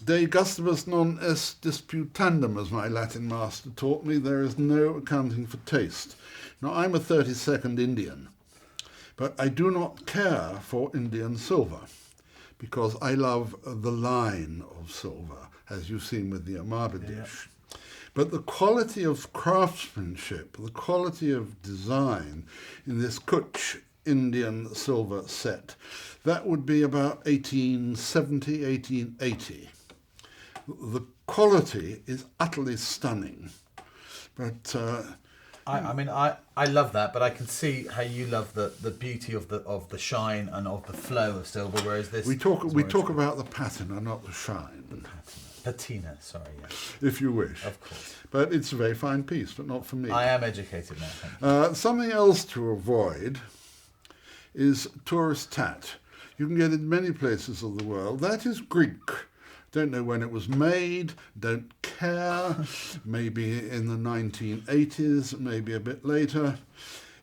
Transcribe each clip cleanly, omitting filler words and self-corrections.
De gustibus non est disputandum, as my Latin master taught me. There is no accounting for taste. Now, I'm a 32nd Indian, but I do not care for Indian silver because I love the line of silver, as you've seen with the Amada dish. But the quality of craftsmanship, the quality of design in this Kutch Indian silver set, that would be about 1870, 1880. The quality is utterly stunning. But I love that, but I can see how you love the beauty of the shine and of the flow of silver, whereas this... We talk about the patina, not the shine. Patina, sorry, yes. If you wish. Of course. But it's a very fine piece, but not for me. I am educated now, thank you. Something else to avoid is tourist tat. You can get it in many places of the world. That is Greek. Don't know when it was made, don't care, maybe in the 1980s, maybe a bit later.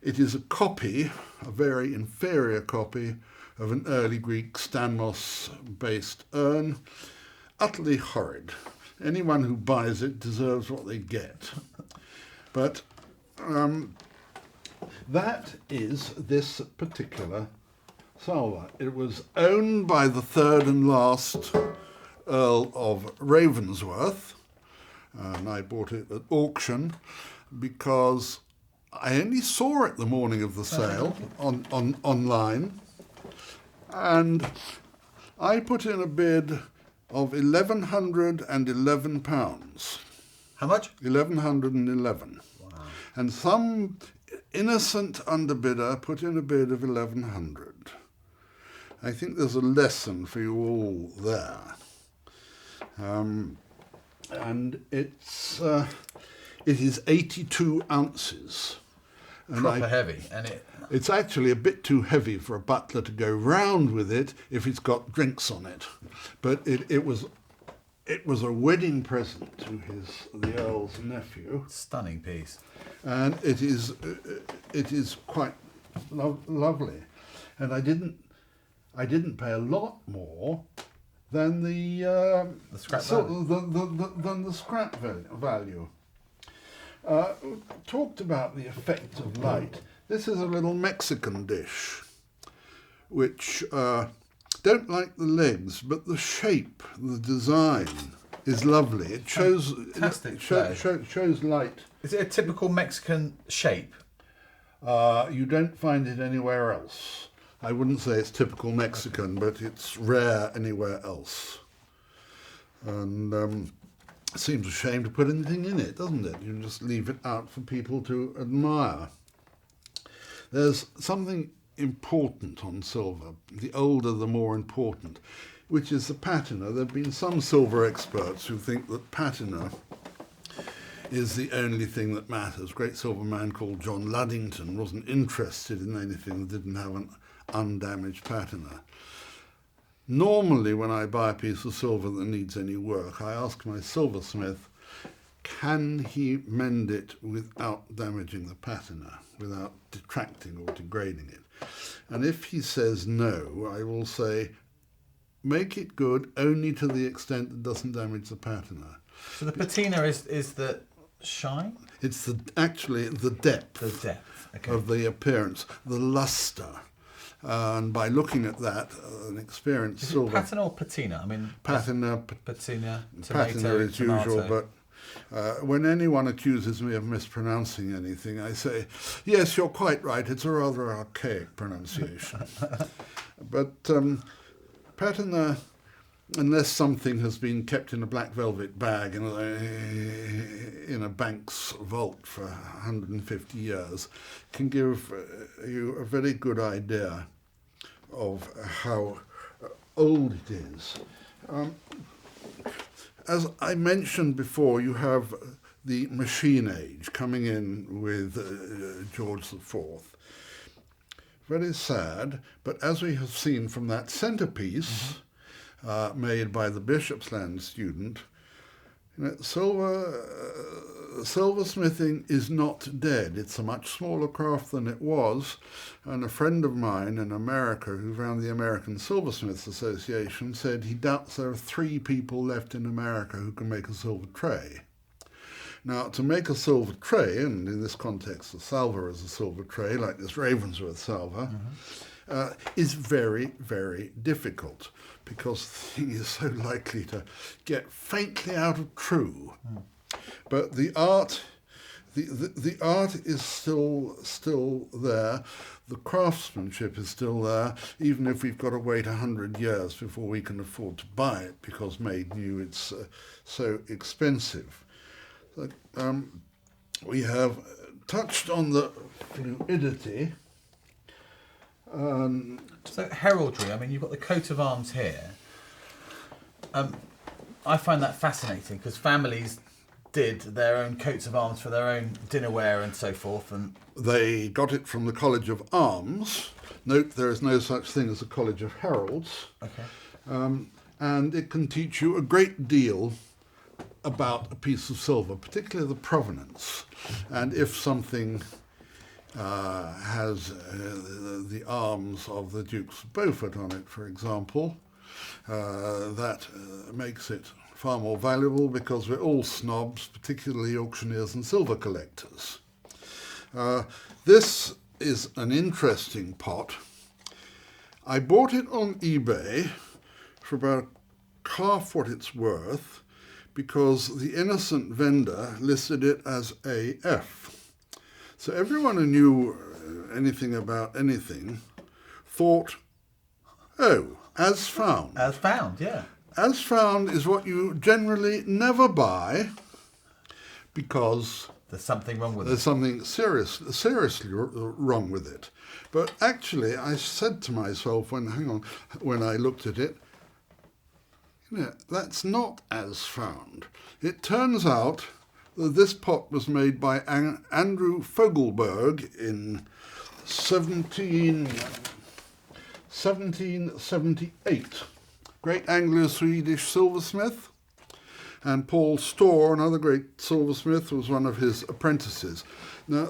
It is a copy, a very inferior copy, of an early Greek Stanmos-based urn. Utterly horrid. Anyone who buys it deserves what they get. But that is this particular salver. It was owned by the third and last Earl of Ravensworth, and I bought it at auction because I only saw it the morning of the sale online, and I put in a bid of £1,111. How much? 1,111. Wow. And some innocent underbidder put in a bid of 1,100. I think there's a lesson for you all there. And it is 82 ounces. And Proper heavy, and it's actually a bit too heavy for a butler to go round with it if it's got drinks on it. But it was a wedding present to the Earl's nephew. Stunning piece. And it is quite lovely. And I didn't pay a lot more than the scrap than the scrap value. Talked about the effect of light. This is a little Mexican dish, which don't like the legs, but the shape, the design is lovely. It shows shows light. Is it a typical Mexican shape? You don't find it anywhere else. I wouldn't say it's typical Mexican, but it's rare anywhere else. And it seems a shame to put anything in it, doesn't it? You just leave it out for people to admire. There's something important on silver, the older the more important, which is the patina. There have been some silver experts who think that patina is the only thing that matters. A great silver man called John Luddington wasn't interested in anything that didn't have an undamaged patina. Normally, when I buy a piece of silver that needs any work, I ask my silversmith, can he mend it without damaging the patina, without detracting or degrading it? And if he says no, I will say, make it good only to the extent it doesn't damage the patina. So the patina is the shine? It's actually the depth, okay, of the appearance, the luster. And by looking at that, an experienced is silver... it patina or patina? I mean... Patina. Patina, Patina is tomato. usual, but when anyone accuses me of mispronouncing anything, I say, yes, you're quite right, it's a rather archaic pronunciation. But patina, unless something has been kept in a black velvet bag in a bank's vault for 150 years, can give you a very good idea of how old it is. As I mentioned before, you have the machine age coming in with George IV. Very sad, but as we have seen from that centrepiece made by the Bishopsland student, Silversmithing is not dead. It's a much smaller craft than it was, and a friend of mine in America who ran the American Silversmiths Association said he doubts there are 3 people left in America who can make a silver tray. Now, to make a silver tray, and in this context a salver is a silver tray, like this Ravensworth salver, is very, very difficult, because the thing is so likely to get faintly out of true. But the art is still there. The craftsmanship is still there, even if we've got to wait 100 years before we can afford to buy it, because made new it's so expensive. We have touched on the fluidity. So heraldry, I mean, you've got the coat of arms here. I find that fascinating, because families did their own coats of arms for their own dinnerware and so forth. And they got it from the College of Arms. Note, there is no such thing as a College of Heralds. Okay. And it can teach you a great deal about a piece of silver, particularly the provenance. And if something has the arms of the Dukes of Beaufort on it, for example, that makes it far more valuable, because we're all snobs, particularly auctioneers and silver collectors. This is an interesting pot. I bought it on eBay for about half what it's worth, because the innocent vendor listed it as AF. So everyone who knew anything about anything thought, oh, as found. As found, yeah. As found is what you generally never buy, because there's something wrong with there's it. something seriously wrong with it. But actually, I said to myself when I looked at it, that's not as found. It turns out that this pot was made by Andrew Fogelberg in 1778. Great Anglo-Swedish silversmith. And Paul Storr, another great silversmith, was one of his apprentices. Now,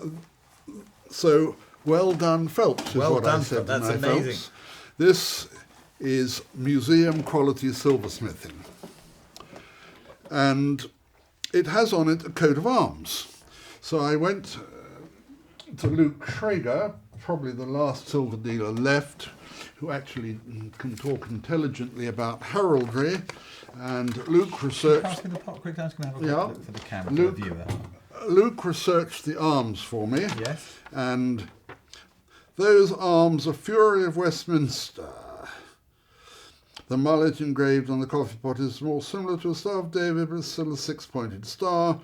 so well done, Phelps, is well what done, I said to that's my amazing. Phelps. This is museum quality silversmithing. And it has on it a coat of arms. So I went to Luke Schrager, probably the last silver dealer left, who actually can talk intelligently about heraldry. And Luke researched... Pass me the pot quick, I'm just going to have a quick look for the camera, Luke, for the viewer. Luke researched the arms for me. Yes. And those arms are Fury of Westminster. The mullet engraved on the coffee pot is more similar to a Star of David, but still a 6-pointed star.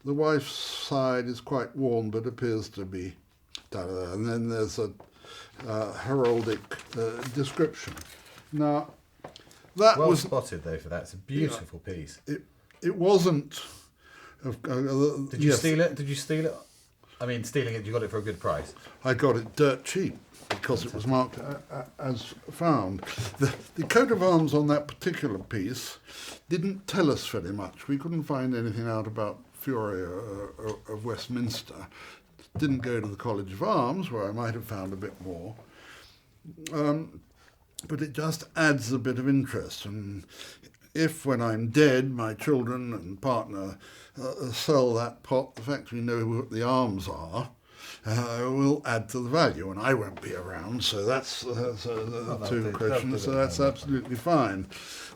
The wife's side is quite worn, but appears to be... And then there's a heraldic description. Now, that well was... spotted, though, for that. It's a beautiful piece. It wasn't... Did you steal it? Did you steal it? I mean, stealing it, you got it for a good price. I got it dirt cheap, because it was marked as found. The coat of arms on that particular piece didn't tell us very much. We couldn't find anything out about Fury of Westminster. Didn't go to the College of Arms, where I might have found a bit more. But it just adds a bit of interest. And if, when I'm dead, my children and partner sell that pot, the fact we know what the arms are will add to the value, and I won't be around, so that's two questions. So that's absolutely fine.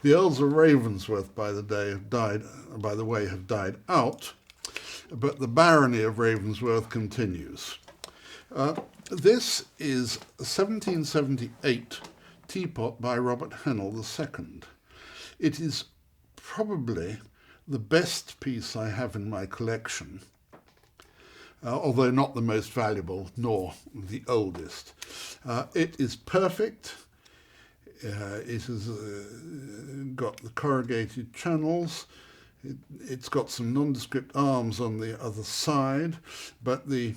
The Earls of Ravensworth, by the way, have died out, but the barony of Ravensworth continues. This is a 1778 teapot by Robert Hennell II. It is probably the best piece I have in my collection, although not the most valuable nor the oldest. It is perfect. It has got the corrugated channels. It's got some nondescript arms on the other side, but the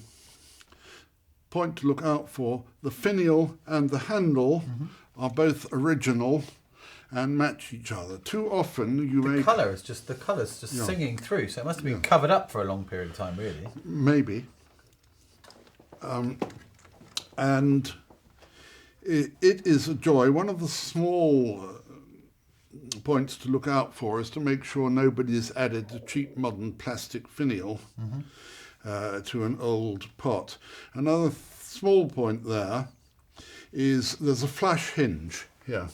point to look out for, the finial and the handle are both original, and match each other. Too often you The may... colour's just Yeah. singing through, so it must have been covered up for a long period of time, really. Maybe. And it is a joy. One of the small points to look out for is to make sure nobody's added a cheap modern plastic finial to an old pot. Another small point there is there's a flush hinge here,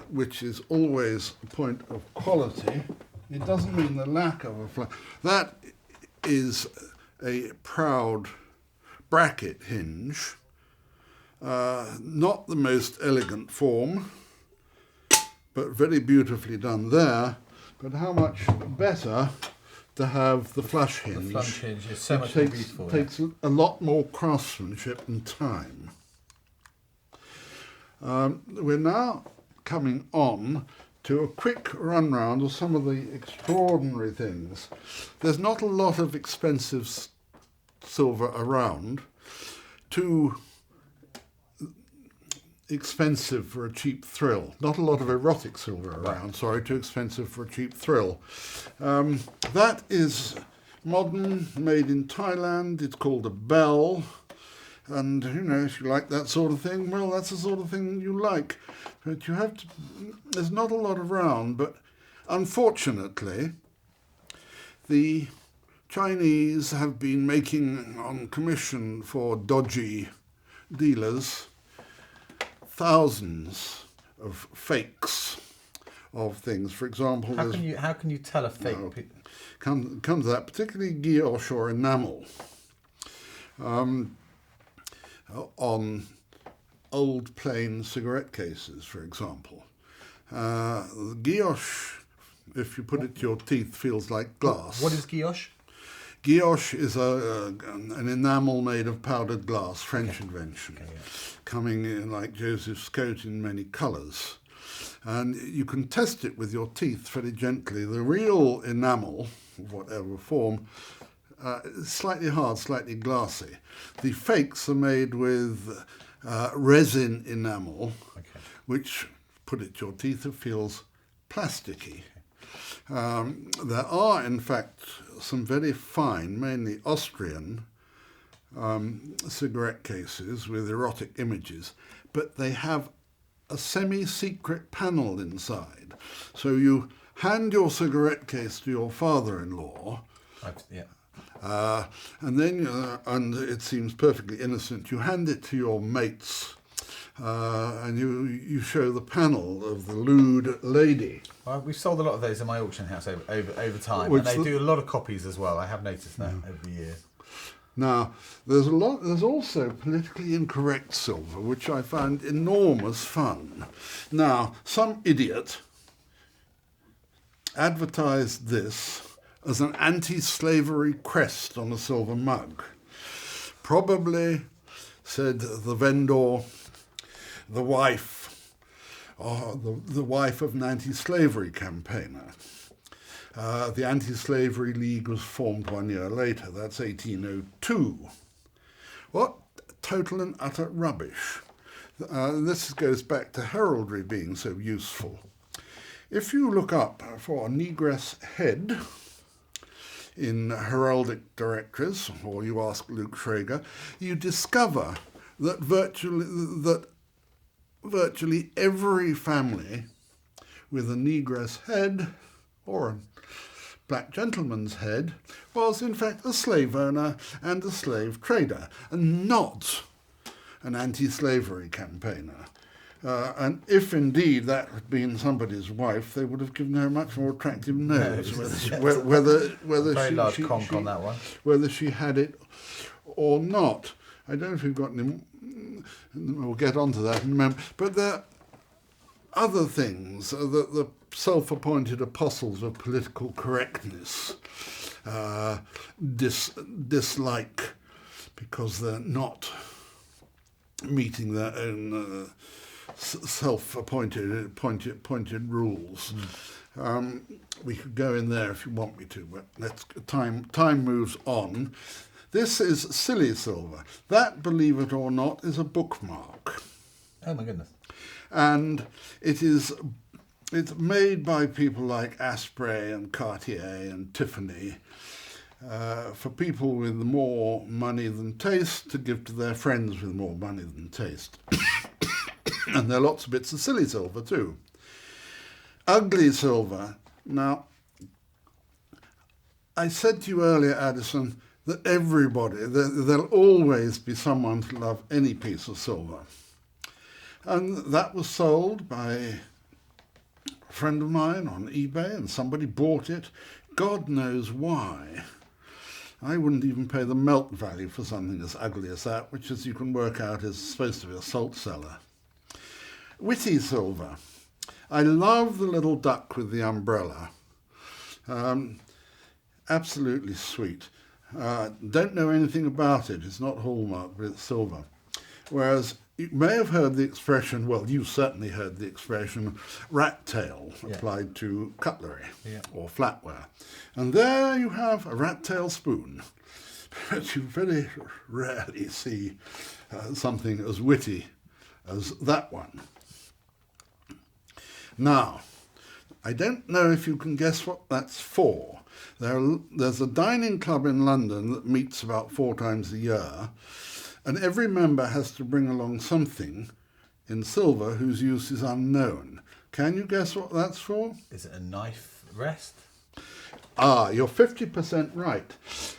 which is always a point of quality. It doesn't mean the lack of a flush. That is a proud bracket hinge, not the most elegant form, but very beautifully done there. But how much better to have the flush hinge. The flush hinge is so much more beautiful. Takes a lot more craftsmanship and time. We're now coming on to a quick run round of some of the extraordinary things. There's not a lot of expensive silver around. Too expensive for a cheap thrill. Not a lot of erotic silver around, sorry, too expensive for a cheap thrill. That is modern, made in Thailand. It's called a bell. And, you know, if you like that sort of thing, well, that's the sort of thing you like. But you have to... There's not a lot around, but unfortunately, the Chinese have been making, on commission for dodgy dealers, thousands of fakes of things. For example, How can you tell a fake? Comes to that, particularly guilloche or enamel. On old plain cigarette cases, for example. The guilloche, if you put it to your teeth, feels like glass. What is guilloche? Guilloche is an enamel made of powdered glass, French invention, coming in like Joseph's coat in many colours. And you can test it with your teeth very gently. The real enamel, of whatever form, slightly hard, slightly glassy. The fakes are made with resin enamel, which, put it to your teeth, it feels plasticky. There are, in fact, some very fine, mainly Austrian, cigarette cases with erotic images, but they have a semi-secret panel inside. So you hand your cigarette case to your father-in-law, and then, and it seems perfectly innocent, you hand it to your mates, and you show the panel of the lewd lady. Well, we've sold a lot of those in my auction house over time, Which and they do a lot of copies as well. I have noticed that over the years. Now, there's also politically incorrect silver, which I find enormous fun. Now, some idiot advertised this as an anti-slavery crest on a silver mug. Probably, said the vendor, the wife of an anti-slavery campaigner. The Anti-Slavery League was formed 1 year later. That's 1802. What total and utter rubbish. This goes back to heraldry being so useful. If you look up for a negress head in heraldic directories, or you ask Luke Schrager, you discover that virtually every family with a negress head or a black gentleman's head was in fact a slave owner and a slave trader, and not an anti-slavery campaigner. And if indeed that had been somebody's wife, they would have given her a much more attractive nose. Whether Very large conch on that one. Whether she had it or not. I don't know if we've got any. We'll get onto that in a moment. But there are other things that the self-appointed apostles of political correctness dislike because they're not meeting their own self-appointed rules. We could go in there if you want me to, but time moves on. This is silly silver. That, believe it or not, is a bookmark. Oh my goodness. And it's made by people like Asprey and Cartier and Tiffany, for people with more money than taste to give to their friends with more money than taste. And there are lots of bits of silly silver too. Ugly silver. Now, I said to you earlier, Addison, that there'll always be someone to love any piece of silver. And that was sold by a friend of mine on eBay, and somebody bought it. God knows why. I wouldn't even pay the melt value for something as ugly as that, which, as you can work out, is supposed to be a salt cellar. Witty silver. I love the little duck with the umbrella. Absolutely sweet. Don't know anything about it. It's not hallmark, but it's silver. Whereas you may have heard the expression, well, you certainly heard the expression, rat tail applied to cutlery or flatware. And there you have a rat tail spoon. But you very rarely see something as witty as that one. Now, I don't know if you can guess what that's for. There's a dining club in London that meets about 4 times a year, and every member has to bring along something in silver whose use is unknown. Can you guess what that's for? Is it a knife rest? You're 50% right.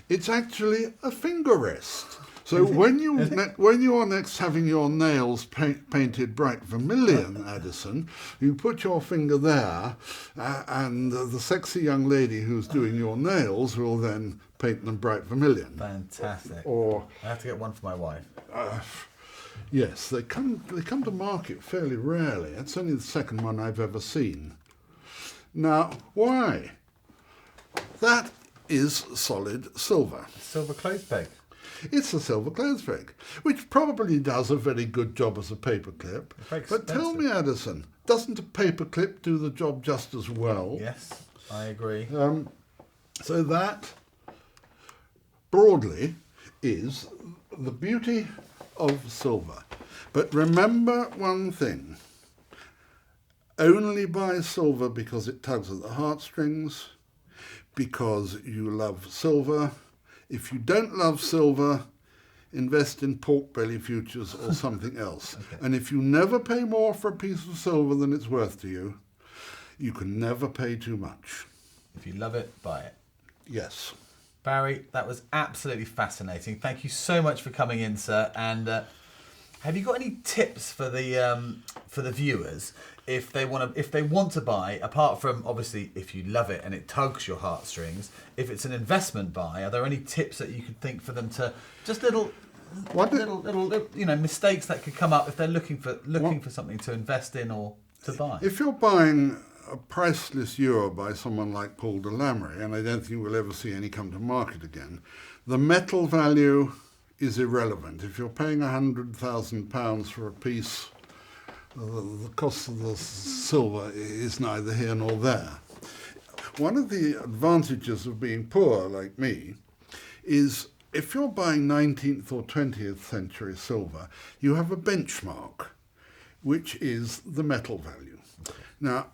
It's actually a finger rest. So when you are next having your nails painted bright vermilion, Addison, you put your finger there, and the sexy young lady who's doing your nails will then paint them bright vermilion. Fantastic. Or I have to get one for my wife. yes, they come to market fairly rarely. It's only the second one I've ever seen. Now, why? That is solid silver. Silver clothes peg. It's a silver clothes peg, which probably does a very good job as a paperclip. But tell me, Addison, doesn't a paperclip do the job just as well? Yes, I agree. So that, broadly, is the beauty of silver. But remember one thing. Only buy silver because it tugs at the heartstrings, because you love silver. If you don't love silver, invest in pork belly futures or something else. Okay. And if you never pay more for a piece of silver than it's worth to you, you can never pay too much. If you love it, buy it. Yes. Barry, that was absolutely fascinating. Thank you so much for coming in, sir. And have you got any tips for the viewers if they want to buy, apart from obviously if you love it and it tugs your heartstrings, if it's an investment buy, are there any tips that you could think for them to just little mistakes that could come up if they're looking for something to invest in or to buy? If you're buying a priceless ewer by someone like Paul de Lamry, and I don't think we'll ever see any come to market again, the metal value is irrelevant. If you're paying £100,000 for a piece, the cost of the silver is neither here nor there. One of the advantages of being poor, like me, is if you're buying 19th or 20th century silver, you have a benchmark, which is the metal value. Now,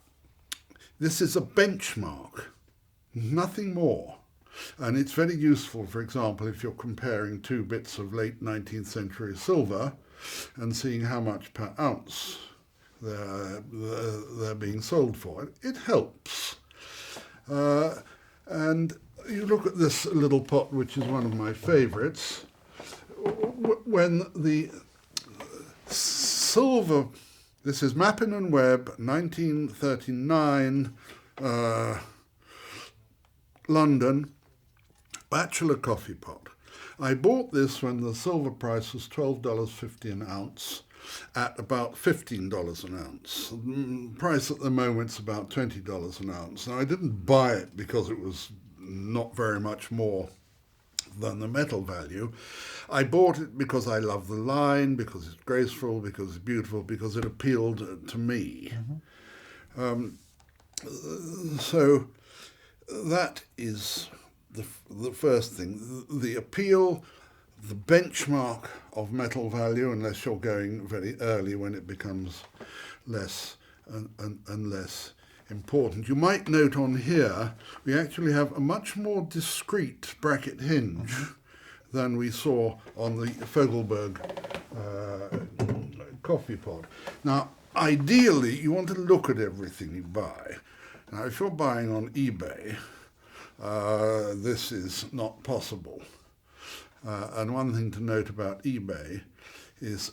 this is a benchmark, nothing more. And it's very useful, for example, if you're comparing 2 bits of late 19th century silver and seeing how much per ounce they're being sold for. It helps. And you look at this little pot, which is one of my favourites. When the silver, this is Mappin and Webb, 1939, London, bachelor coffee pot. I bought this when the silver price was $12.50 an ounce at about $15 an ounce. The price at the moment's about $20 an ounce. Now, I didn't buy it because it was not very much more than the metal value. I bought it because I love the line, because it's graceful, because it's beautiful, because it appealed to me. So that is the first thing. The appeal, the benchmark of metal value, unless you're going very early when it becomes less and less important. You might note on here we actually have a much more discreet bracket hinge than we saw on the Fogelberg coffee pot. Now, ideally, you want to look at everything you buy. Now, if you're buying on eBay, this is not possible. And one thing to note about eBay is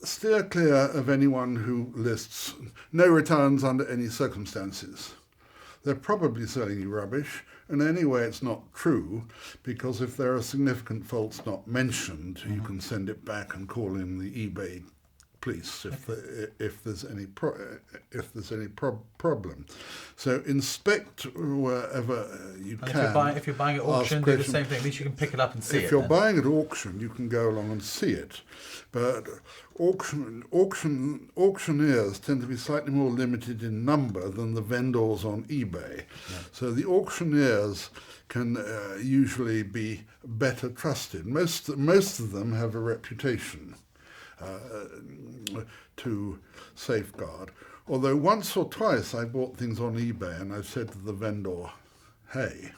steer clear of anyone who lists no returns under any circumstances. They're probably selling you rubbish, and anyway it's not true, because if there are significant faults not mentioned, you can send it back and call in the eBay police if there's any problem. So inspect wherever you And can. if you're buying at auction, do the same thing. At least you can pick it up and see it. If you're buying at auction, you can go along and see it. But auctioneers tend to be slightly more limited in number than the vendors on eBay. Yeah. So the auctioneers can usually be better trusted. Most of them have a reputation to safeguard. Although once or twice I bought things on eBay and I've said to the vendor, hey,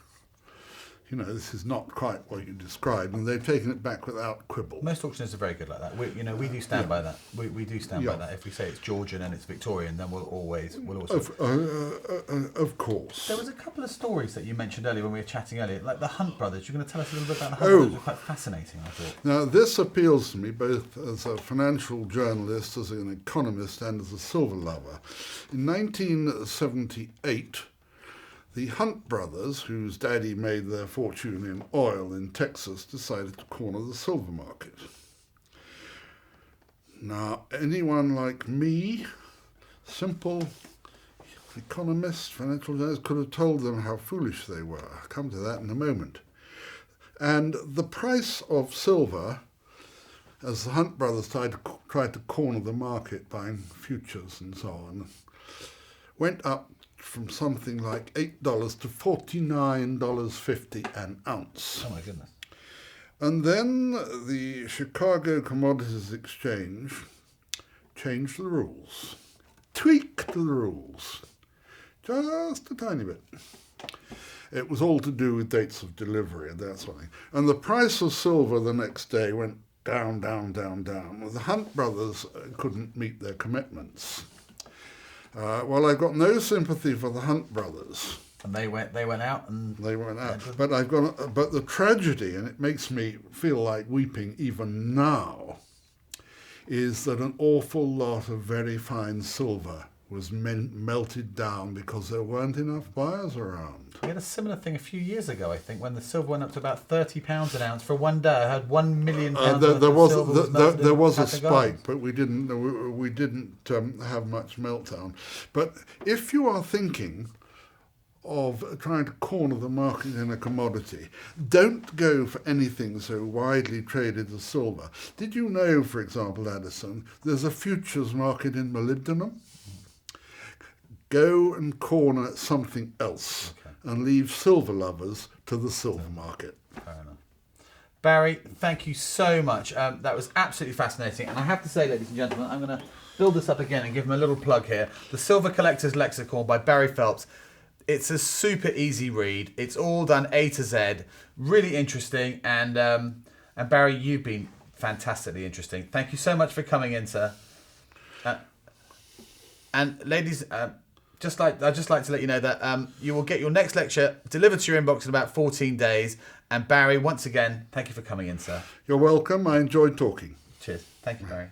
this is not quite what you described, and they've taken it back without quibble. Most auctioneers are very good like that. We do stand by that. We do stand by that. If we say it's Georgian and it's Victorian, then we'll always. Of course. There was a couple of stories that you mentioned earlier when we were chatting earlier, like the Hunt brothers. You're going to tell us a little bit about the Hunt brothers. They're quite fascinating, I thought. Now, this appeals to me both as a financial journalist, as an economist, and as a silver lover. In 1978, the Hunt brothers, whose daddy made their fortune in oil in Texas, decided to corner the silver market. Now, anyone like me, simple economist, financial journalist, could have told them how foolish they were. I'll come to that in a moment. And the price of silver, as the Hunt brothers tried to corner the market buying futures and so on, went up from something like $8 to $49.50 an ounce. Oh my goodness. And then the Chicago Commodities Exchange changed the rules, tweaked the rules, just a tiny bit. It was all to do with dates of delivery and that sort of thing. And the price of silver the next day went down, down, down, down. Well, the Hunt brothers couldn't meet their commitments. Well, I've got no sympathy for the Hunt brothers. And they went out and they went out. But but the tragedy, and it makes me feel like weeping even now, is that an awful lot of very fine silver was melted down because there weren't enough buyers around. We had a similar thing a few years ago, I think, when the silver went up to about £30 an ounce for one day. I had £1 million there was a spike, but we didn't have much meltdown. But if you are thinking of trying to corner the market in a commodity, don't go for anything so widely traded as silver. Did you know, for example, Addison, there's a futures market in molybdenum? Go and corner something else and leave silver lovers to the silver market. Fair enough. Barry, thank you so much. That was absolutely fascinating. And I have to say, ladies and gentlemen, I'm going to build this up again and give him a little plug here. The Silver Collector's Lexicon by Barry Phelps. It's a super easy read. It's all done A to Z. Really interesting. And Barry, you've been fantastically interesting. Thank you so much for coming in, sir. And ladies, I'd just like to let you know that you will get your next lecture delivered to your inbox in about 14 days. And Barry, once again, thank you for coming in, sir. You're welcome. I enjoyed talking. Cheers. Thank you, Barry.